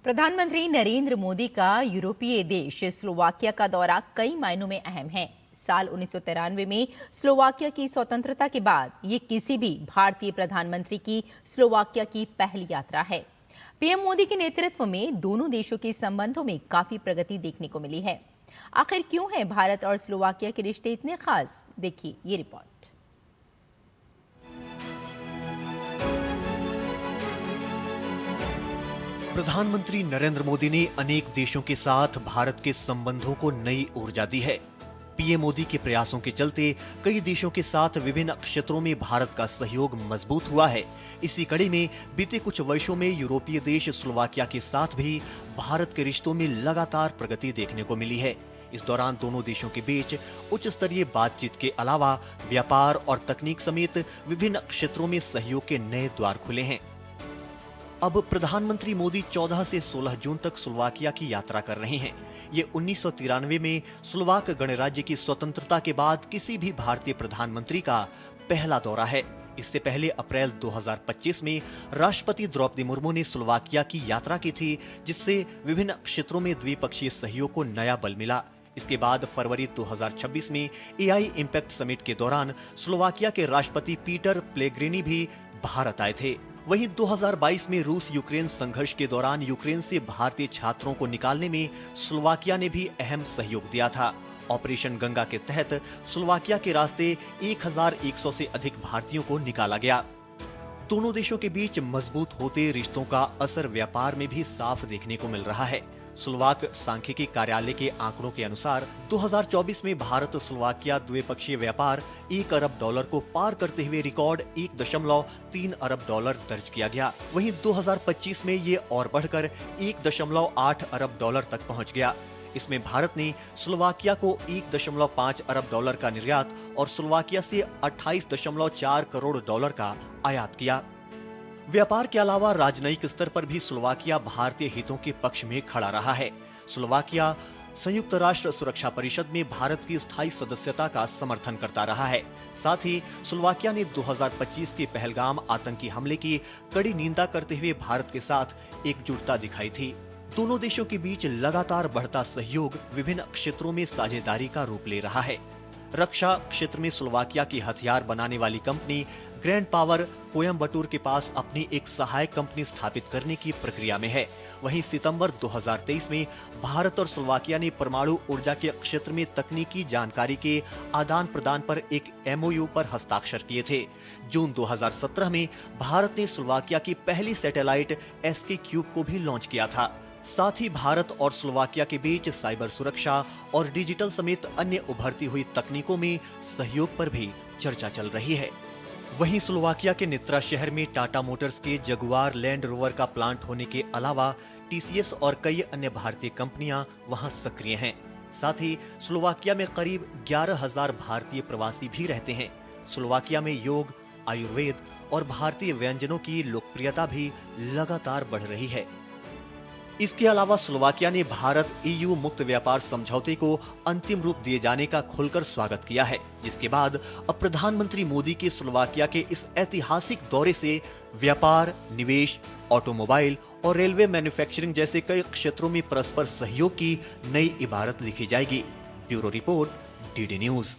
प्रधानमंत्री नरेंद्र मोदी का यूरोपीय देश स्लोवाकिया का दौरा कई मायनों में अहम है। साल 1993 में स्लोवाकिया की स्वतंत्रता के बाद ये किसी भी भारतीय प्रधानमंत्री की स्लोवाकिया की पहली यात्रा है। पीएम मोदी के नेतृत्व में दोनों देशों के संबंधों में काफी प्रगति देखने को मिली है। आखिर क्यों है भारत और स्लोवाकिया के रिश्ते इतने खास? देखिए ये रिपोर्ट। प्रधानमंत्री नरेंद्र मोदी ने अनेक देशों के साथ भारत के संबंधों को नई ऊर्जा दी है। पीएम मोदी के प्रयासों के चलते कई देशों के साथ विभिन्न क्षेत्रों में भारत का सहयोग मजबूत हुआ है। इसी कड़ी में बीते कुछ वर्षों में यूरोपीय देश स्लोवाकिया के साथ भी भारत के रिश्तों में लगातार प्रगति देखने को मिली है। इस दौरान दोनों देशों के बीच उच्च स्तरीय बातचीत के अलावा व्यापार और तकनीक समेत विभिन्न क्षेत्रों में सहयोग के नए द्वार खुले हैं। अब प्रधानमंत्री मोदी 14 से 16 जून तक स्लोवाकिया की यात्रा कर रहे हैं। ये 1993 में स्लोवाक गणराज्य की स्वतंत्रता के बाद किसी भी भारतीय प्रधानमंत्री का पहला दौरा है। इससे पहले अप्रैल 2025 में राष्ट्रपति द्रौपदी मुर्मू ने स्लोवाकिया की यात्रा की थी, जिससे विभिन्न क्षेत्रों में द्विपक्षीय सहयोग को नया बल मिला। इसके बाद फरवरी 2026 में एआई इम्पैक्ट समिट के दौरान स्लोवाकिया के राष्ट्रपति पीटर पेलेग्रिनी भी भारत आए थे। वहीं 2022 में रूस यूक्रेन संघर्ष के दौरान यूक्रेन से भारतीय छात्रों को निकालने में स्लोवाकिया ने भी अहम सहयोग दिया था। ऑपरेशन गंगा के तहत स्लोवाकिया के रास्ते 1100 से अधिक भारतीयों को निकाला गया। दोनों देशों के बीच मजबूत होते रिश्तों का असर व्यापार में भी साफ देखने को मिल रहा है। स्लोवाक सांख्यिकी कार्यालय के आंकड़ों के अनुसार 2024 में भारत स्लोवाकिया द्विपक्षीय व्यापार $1 अरब को पार करते हुए रिकॉर्ड $1.3 अरब दर्ज किया गया। वहीं 2025 में ये और बढ़कर $1.8 अरब तक पहुंच गया। इसमें भारत ने स्लोवाकिया को $1.5 अरब का निर्यात और स्लोवाकिया से $28.4 करोड़ का आयात किया। व्यापार के अलावा राजनयिक स्तर पर भी स्लोवाकिया भारतीय हितों के पक्ष में खड़ा रहा है। स्लोवाकिया संयुक्त राष्ट्र सुरक्षा परिषद में भारत की स्थायी सदस्यता का समर्थन करता रहा है। साथ ही स्लोवाकिया ने 2025 के पहलगाम आतंकी हमले की कड़ी निंदा करते हुए भारत के साथ एकजुटता दिखाई थी। दोनों देशों के बीच लगातार बढ़ता सहयोग विभिन्न क्षेत्रों में साझेदारी का रूप ले रहा है। रक्षा क्षेत्र में स्लोवाकिया की हथियार बनाने वाली कंपनी ग्रैंड पावर कोयम्बटूर के पास अपनी एक सहायक कंपनी स्थापित करने की प्रक्रिया में है। वहीं सितंबर 2023 में भारत और स्लोवाकिया ने परमाणु ऊर्जा के क्षेत्र में तकनीकी जानकारी के आदान प्रदान पर एक एमओयू पर हस्ताक्षर किए थे। जून 2017 में भारत ने स्लोवाकिया की पहली सैटेलाइट एसके क्यूब को भी लॉन्च किया था। साथ ही भारत और स्लोवाकिया के बीच साइबर सुरक्षा और डिजिटल समेत अन्य उभरती हुई तकनीकों में सहयोग पर भी चर्चा चल रही है। वहीं स्लोवाकिया के नित्रा शहर में टाटा मोटर्स के जगुआर लैंड रोवर का प्लांट होने के अलावा टीसीएस और कई अन्य भारतीय कंपनियां वहां सक्रिय हैं। साथ ही स्लोवाकिया में करीब 11,000 भारतीय प्रवासी भी रहते हैं। स्लोवाकिया में योग, आयुर्वेद और भारतीय व्यंजनों की लोकप्रियता भी लगातार बढ़ रही है। इसके अलावा स्लोवाकिया ने भारत ईयू मुक्त व्यापार समझौते को अंतिम रूप दिए जाने का खुलकर स्वागत किया है, जिसके बाद अब प्रधानमंत्री मोदी के स्लोवाकिया के इस ऐतिहासिक दौरे से व्यापार, निवेश, ऑटोमोबाइल और रेलवे मैन्युफैक्चरिंग जैसे कई क्षेत्रों में परस्पर सहयोग की नई इबारत लिखी जाएगी। Bureau report, DD news.